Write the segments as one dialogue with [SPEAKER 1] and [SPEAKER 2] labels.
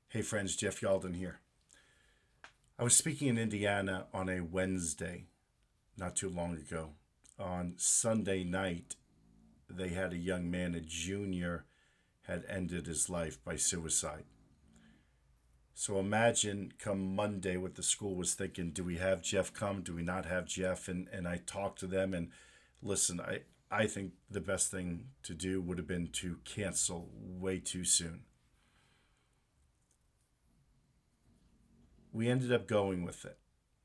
[SPEAKER 1] Hey friends, Jeff Yalden here. I was speaking in Indiana on a Wednesday not too long ago. On Sunday night, they had a young man, a junior, had ended his life by suicide. So imagine come Monday what the school was thinking. Do we have Jeff come? Do we not have Jeff? And I talked to them and listen, I think the best thing to do would have been to cancel way too soon. We ended up going with it,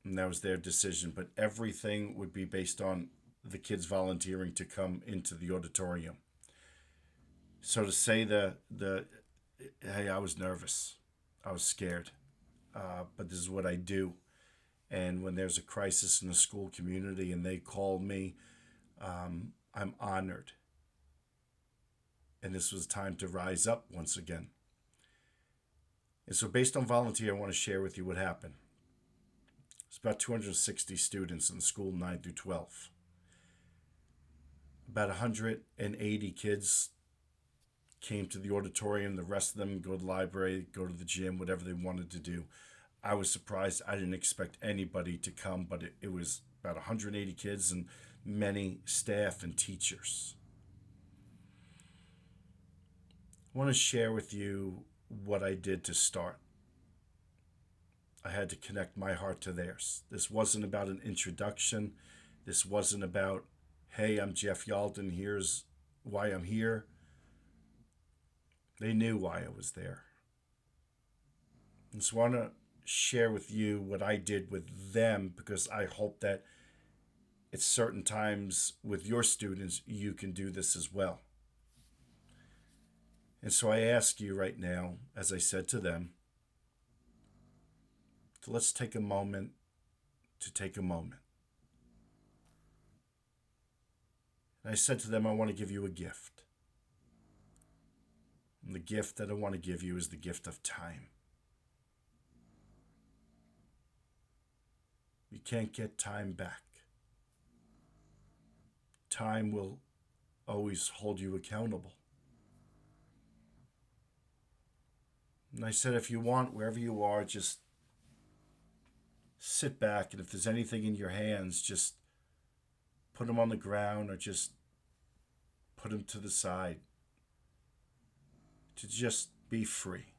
[SPEAKER 1] and that was their decision. But everything would be based on the kids volunteering to come into the auditorium. So to say the hey, I was nervous, I was scared, but this is what I do. And when there's a crisis in the school community and they call me, I'm honored. And this was time to rise up once again. And so, based on volunteer, I want to share with you what happened. It's about 260 students in the school 9 through 12. About 180 kids came to the auditorium. The rest of them go to the library, go to the gym, whatever they wanted to do. I was surprised. I didn't expect anybody to come, but it was about 180 kids and many staff and teachers. I want to share with you what I did to start. I had to connect my heart to theirs. This wasn't about an introduction. This wasn't about, hey, I'm Jeff Yalden, here's why I'm here. They knew why I was there. And so I want to share with you what I did with them because I hope that at certain times with your students, you can do this as well. And so I ask you right now, as I said to them, to let's take a moment to take a moment. And I said to them, I want to give you a gift. And the gift that I want to give you is the gift of time. You can't get time back. Time will always hold you accountable. And I said, if you want, wherever you are, just sit back. And if there's anything in your hands, just put them on the ground or just put them to the side. To just be free.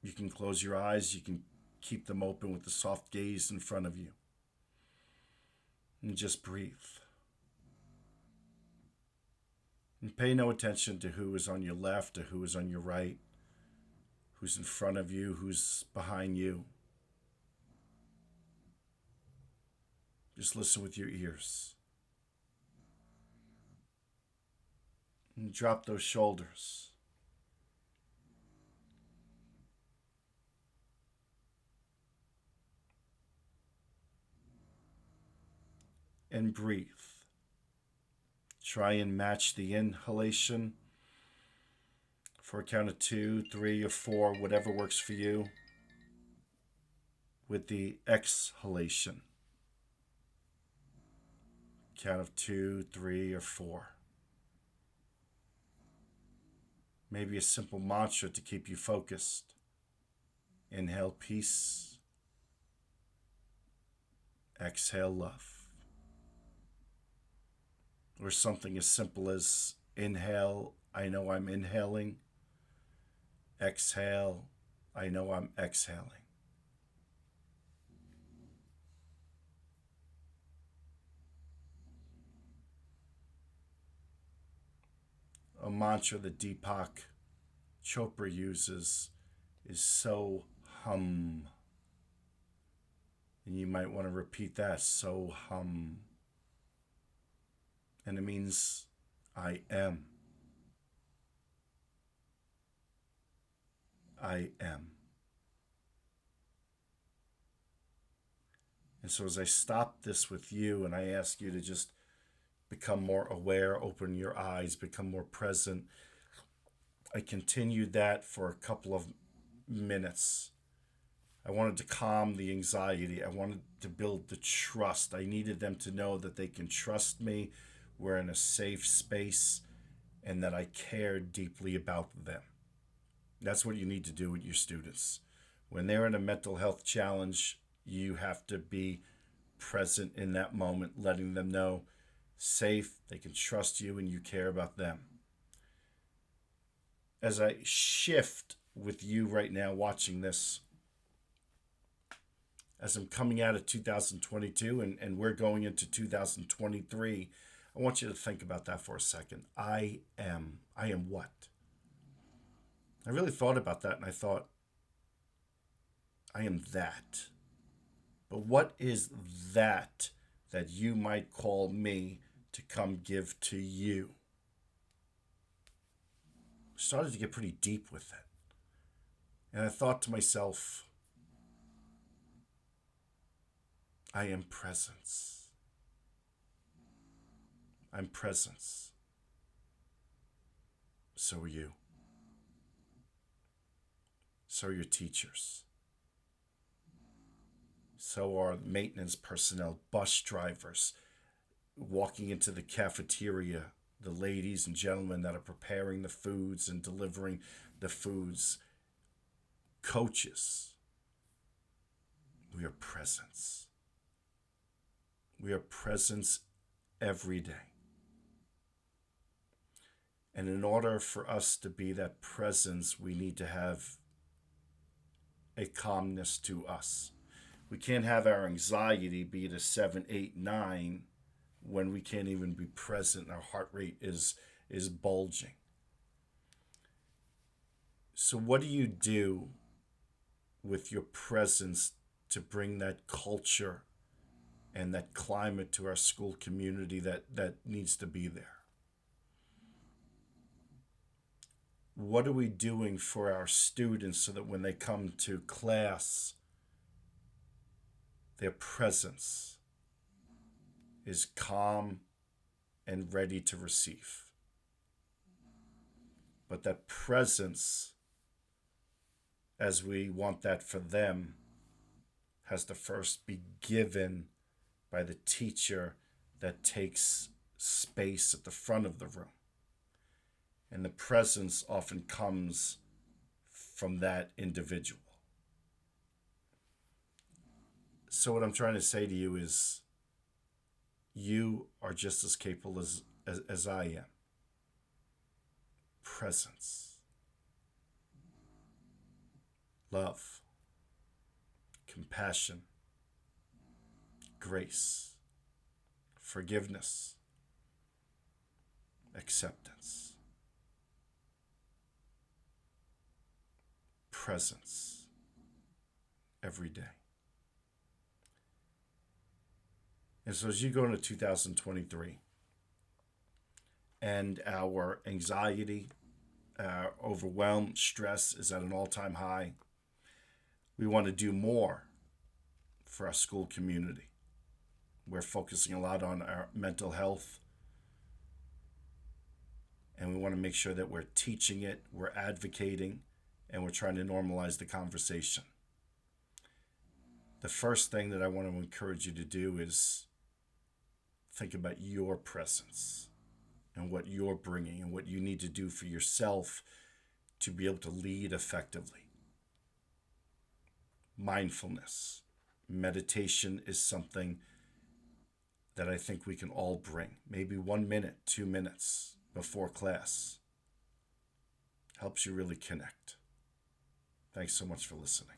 [SPEAKER 1] You can close your eyes. You can keep them open with the soft gaze in front of you. And just breathe. And pay no attention to who is on your left or who is on your right, who's in front of you, who's behind you. Just listen with your ears. And drop those shoulders. And breathe. Try and match the inhalation for a count of 2, 3, or 4, whatever works for you, with the exhalation. Count of 2, 3, or 4. Maybe a simple mantra to keep you focused. Inhale peace. Exhale love. Or something as simple as inhale, I know I'm inhaling. Exhale, I know I'm exhaling. A mantra that Deepak Chopra uses is so hum. And you might want to repeat that, so hum. And it means I am. I am. And so as I stop this with you and I ask you to just become more aware, open your eyes, become more present, I continued that for a couple of minutes. I wanted to calm the anxiety. I wanted to build the trust. I needed them to know that they can trust me. We're in a safe space and that I cared deeply about them. That's what you need to do with your students. When they're in a mental health challenge, you have to be present in that moment, letting them know safe, they can trust you, and you care about them. As I shift with you right now watching this, as I'm coming out of 2022 and we're going into 2023, I want you to think about that for a second. I am what? I really thought about that and I thought, I am that. But what is that you might call me to come give to you? Started to get pretty deep with it. And I thought to myself, I am presence. I'm presence. So are you. So are your teachers. So are maintenance personnel, bus drivers, walking into the cafeteria, the ladies and gentlemen that are preparing the foods and delivering the foods, coaches. We are presence. We are presence every day. And in order for us to be that presence, we need to have a calmness to us. We can't have our anxiety be at a 7, 8, 9 when we can't even be present. Our heart rate is bulging. So what do you do with your presence to bring that culture and that climate to our school community that needs to be there? What are we doing for our students so that when they come to class, their presence is calm and ready to receive? But that presence, as we want that for them, has to first be given by the teacher that takes space at the front of the room. And the presence often comes from that individual. So what I'm trying to say to you is, you are just as capable as I am. Presence. Love. Compassion. Grace. Forgiveness. Acceptance. Presence every day. And so as you go into 2023 and our anxiety, our overwhelm, stress is at an all-time high, we want to do more for our school community. We're focusing a lot on our mental health, and we want to make sure that we're teaching it, we're advocating, and we're trying to normalize the conversation. The first thing that I want to encourage you to do is think about your presence and what you're bringing and what you need to do for yourself to be able to lead effectively. Mindfulness, meditation is something that I think we can all bring. Maybe 1 minute, 2 minutes before class helps you really connect. Thanks so much for listening.